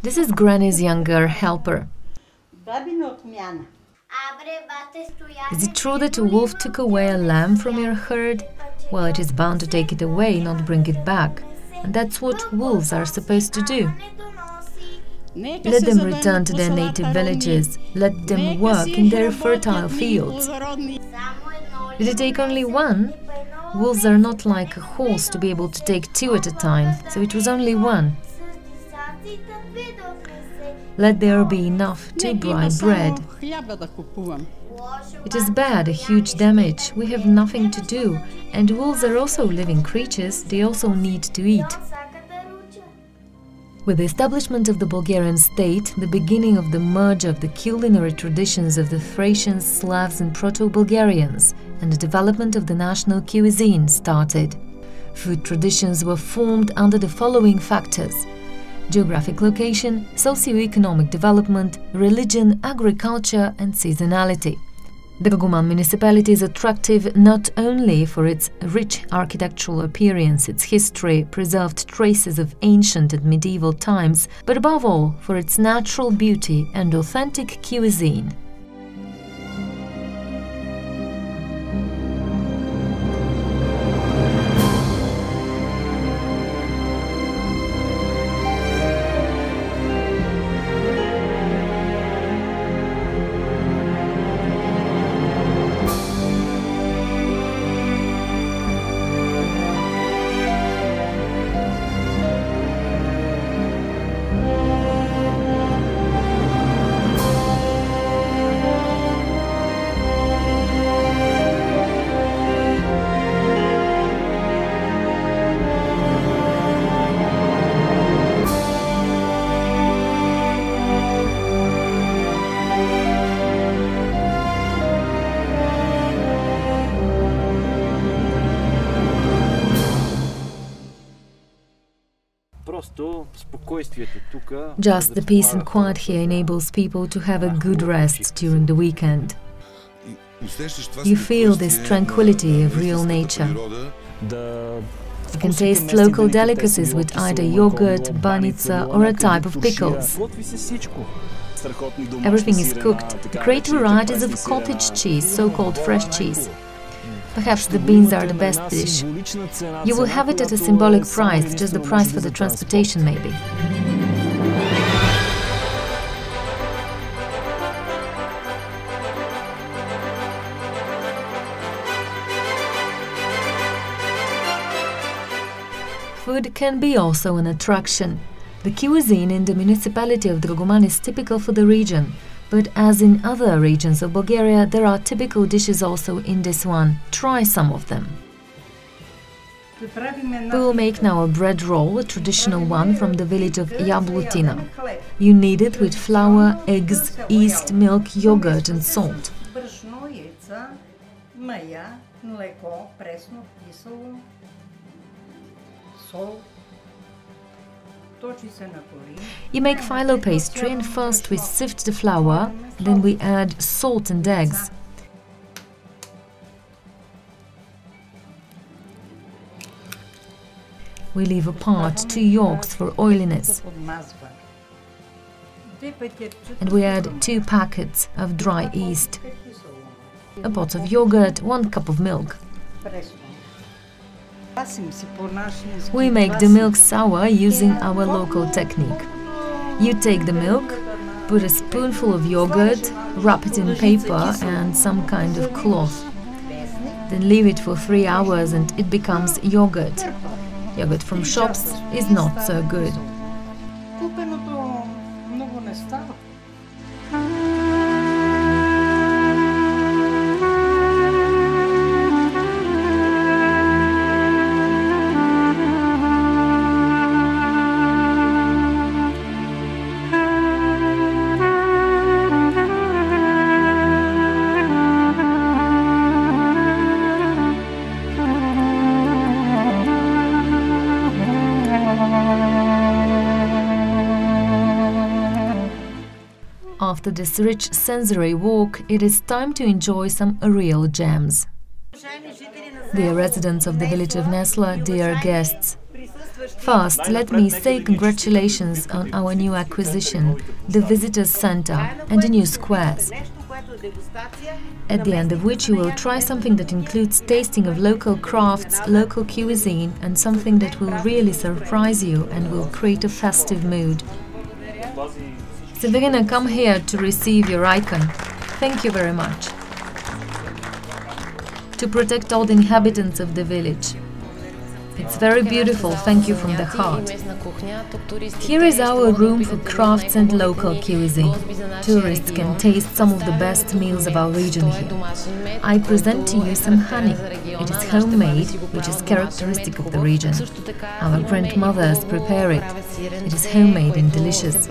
This is Granny's younger helper. Is it true that a wolf took away a lamb from your herd? Well, it is bound to take it away, not bring it back. And that's what wolves are supposed to do. Let them return to their native villages. Let them work in their fertile fields. Did it take only one? Wolves are not like a horse to be able to take two at a time, so it was only one. Let there be enough to buy bread. It is bad, a huge damage. We have nothing to do. And wolves are also living creatures, they also need to eat. With the establishment of the Bulgarian state, the beginning of the merge of the culinary traditions of the Thracians, Slavs and Proto-Bulgarians, and the development of the national cuisine started. Food traditions were formed under the following factors: geographic location, socio-economic development, religion, agriculture and seasonality. Dragoman municipality is attractive not only for its rich architectural appearance, its history, preserved traces of ancient and medieval times, but above all for its natural beauty and authentic cuisine. Just the peace and quiet here enables people to have a good rest during the weekend. You feel this tranquility of real nature. You can taste local delicacies with either yogurt, banica or a type of pickles. Everything is cooked. Great varieties of cottage cheese, so-called fresh cheese. Perhaps the beans are the best dish. You will have it at a symbolic price, just the price for the transportation maybe. Food can be also an attraction. The cuisine in the municipality of Dragoman is typical for the region, but as in other regions of Bulgaria, there are typical dishes also in this one. Try some of them. We will make now a bread roll, a traditional one from the village of Jablutina. You knead it with flour, eggs, yeast, milk, yogurt and salt. You make phyllo pastry and first we sift the flour, then we add salt and eggs. We leave apart 2 yolks for oiliness. And we add 2 packets of dry yeast, a pot of yogurt, 1 cup of milk. We make the milk sour using our local technique. You take the milk, put a spoonful of yogurt, wrap it in paper and some kind of cloth. Then leave it for 3 hours and it becomes yogurt. Yogurt from shops is not so good. After this rich sensory walk, it is time to enjoy some real gems. Dear residents of the village of Nesla, dear guests, First, let me say congratulations on our new acquisition, the Visitors Center and the new squares, at the end of which you will try something that includes tasting of local crafts, local cuisine, and something that will really surprise you and will create a festive mood. Severina, come here to receive your icon. Thank you very much. To protect all the inhabitants of the village. It's very beautiful, thank you from the heart. Here is our room for crafts and local cuisine. Tourists can taste some of the best meals of our region here. I present to you some honey. It is homemade, which is characteristic of the region. Our grandmothers prepare it. It is homemade and delicious.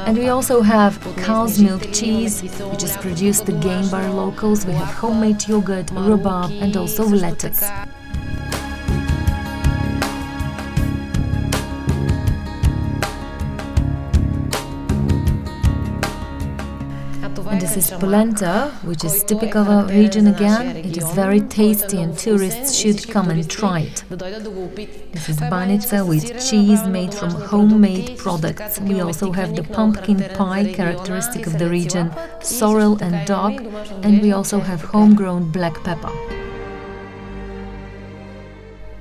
And we also have cow's milk cheese, which is produced again by locals. We have homemade yogurt, rhubarb and also lettuce. And this is polenta, which is typical of our region again. It is very tasty and tourists should come and try it. This is banica with cheese made from homemade products. We also have the pumpkin pie, characteristic of the region, sorrel and dog, and we also have homegrown black pepper.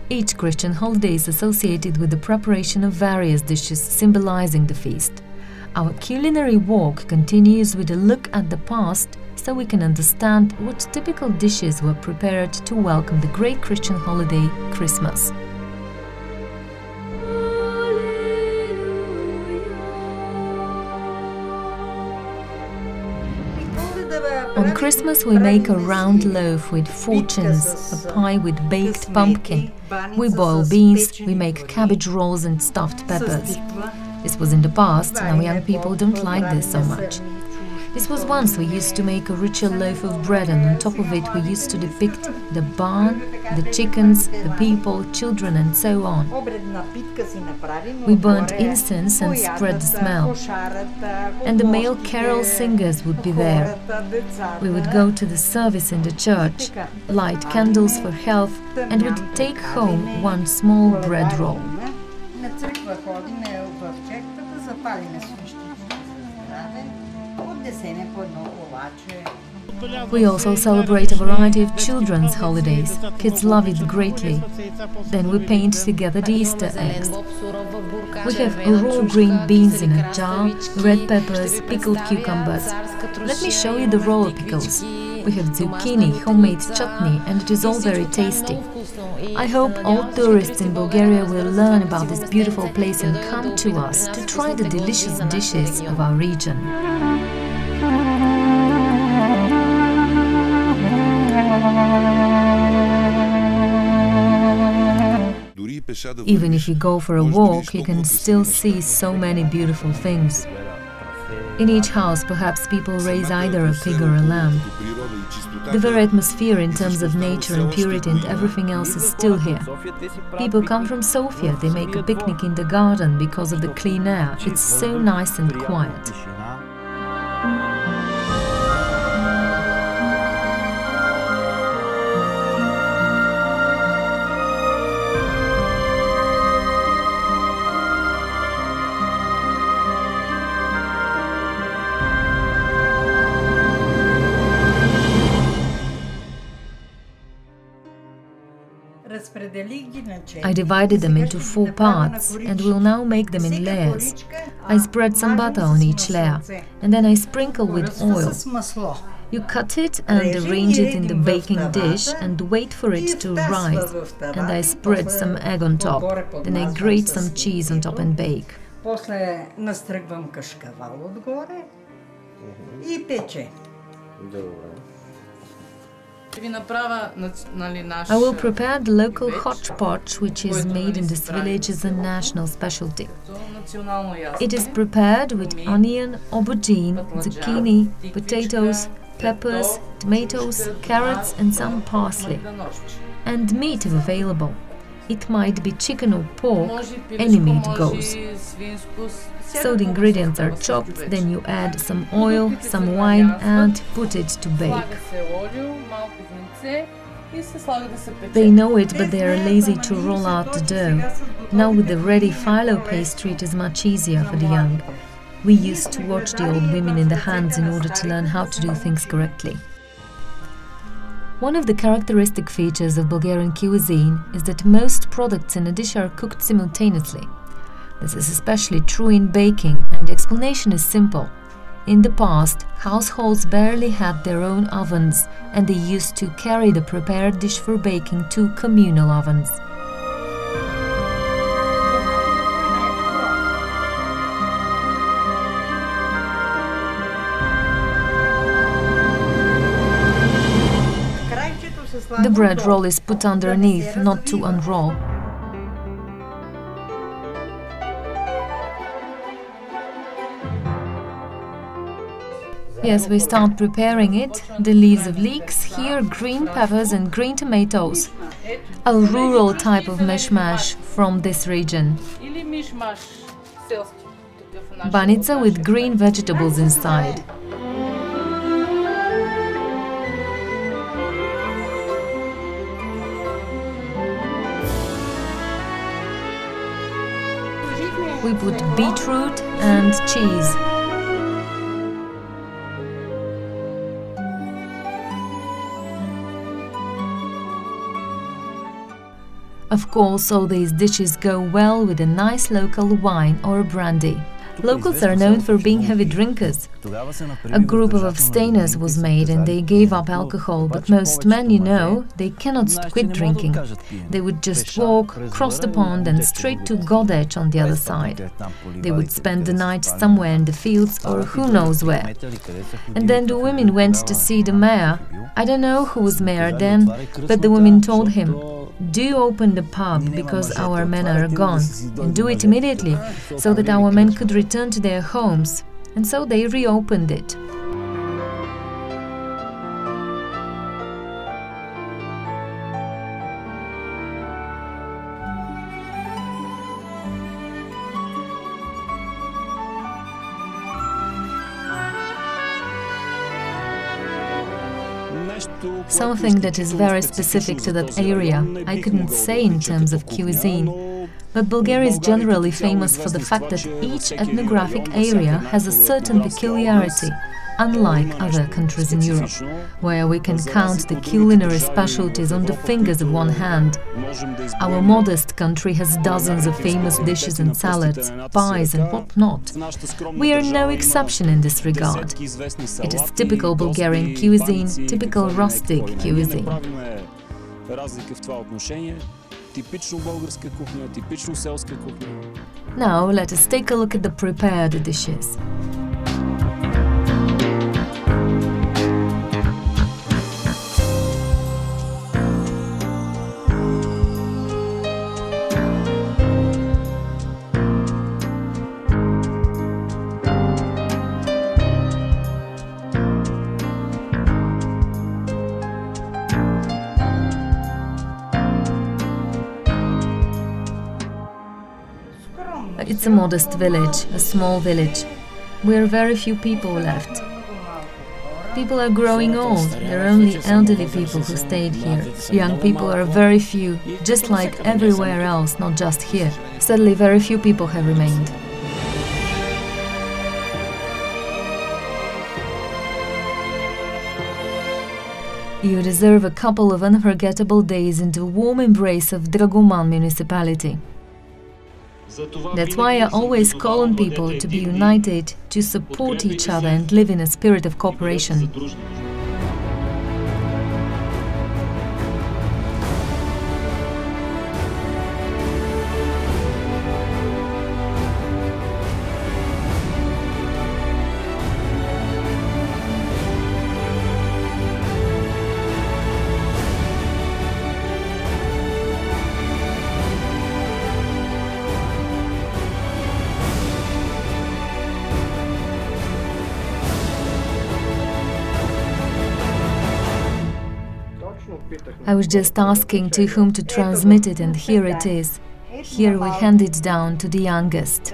Each Christian holiday is associated with the preparation of various dishes symbolizing the feast. Our culinary walk continues with a look at the past so we can understand what typical dishes were prepared to welcome the great Christian holiday, Christmas. On Christmas we make a round loaf with fortunes, a pie with baked pumpkin. We boil beans, we make cabbage rolls and stuffed peppers. This was in the past, now young people don't like this so much. This was once we used to make a richer loaf of bread and on top of it we used to depict the barn, the chickens, the people, children and so on. We burnt incense and spread the smell. And the male carol singers would be there. We would go to the service in the church, light candles for health and would take home one small bread roll. We also celebrate a variety of children's holidays. Kids love it greatly. Then we paint together the Easter eggs. We have raw green beans in a jar, red peppers, pickled cucumbers. Let me show you the raw pickles. We have zucchini, homemade chutney, and it is all very tasty. I hope all tourists in Bulgaria will learn about this beautiful place and come to us to try the delicious dishes of our region. Even if you go for a walk, you can still see so many beautiful things. In each house, perhaps people raise either a pig or a lamb. The very atmosphere in terms of nature and purity and everything else is still here. People come from Sofia, they make a picnic in the garden because of the clean air. It's so nice and quiet. I divided them into 4 parts and will now make them in layers. I spread some butter on each layer and then I sprinkle with oil. You cut it and arrange it in the baking dish and wait for it to rise. And I spread some egg on top. Then I grate some cheese on top and bake. I will prepare the local hodgepodge, which is made in this village as a national specialty. It is prepared with onion, aubergine, zucchini, potatoes, peppers, tomatoes, carrots and some parsley. And meat if available. It might be chicken or pork, any meat goes. So the ingredients are chopped, then you add some oil, some wine and put it to bake. They know it, but they are lazy to roll out the dough. Now with the ready phyllo pastry it is much easier for the young. We used to watch the old women in the hands in order to learn how to do things correctly. One of the characteristic features of Bulgarian cuisine is that most products in a dish are cooked simultaneously. This is especially true in baking, and the explanation is simple. In the past, households barely had their own ovens, and they used to carry the prepared dish for baking to communal ovens. The bread roll is put underneath, not to unroll. Yes, we start preparing it. The leaves of leeks, here green peppers and green tomatoes. A rural type of mishmash from this region. Banica with green vegetables inside. We put beetroot and cheese. Of course, all these dishes go well with a nice local wine or brandy. Locals are known for being heavy drinkers. A group of abstainers was made and they gave up alcohol, but most men, you know, they cannot quit drinking. They would just walk, cross the pond and straight to Godech on the other side. They would spend the night somewhere in the fields or who knows where. And then the women went to see the mayor. I don't know who was mayor then, but the women told him, "Do open the pub, because our men are gone, and do it immediately, so that our men could return to their homes." And so they reopened it. Something that is very specific to that area, I couldn't say in terms of cuisine, but Bulgaria is generally famous for the fact that each ethnographic area has a certain peculiarity, unlike other countries in Europe, where we can count the culinary specialties on the fingers of one hand. Our modest country has dozens of famous dishes and salads, pies and whatnot. We are no exception in this regard. It is typical Bulgarian cuisine, typical rustic cuisine. Now let us take a look at the prepared dishes. It's a modest village, a small village. There are very few people left. People are growing old, there are only elderly people who stayed here. Young people are very few, just like everywhere else, not just here. Sadly, very few people have remained. You deserve a couple of unforgettable days in the warm embrace of Dragoman municipality. That's why I always call on people to be united, to support each other and live in a spirit of cooperation. I was just asking to whom to transmit it, and here it is. Here we hand it down to the youngest.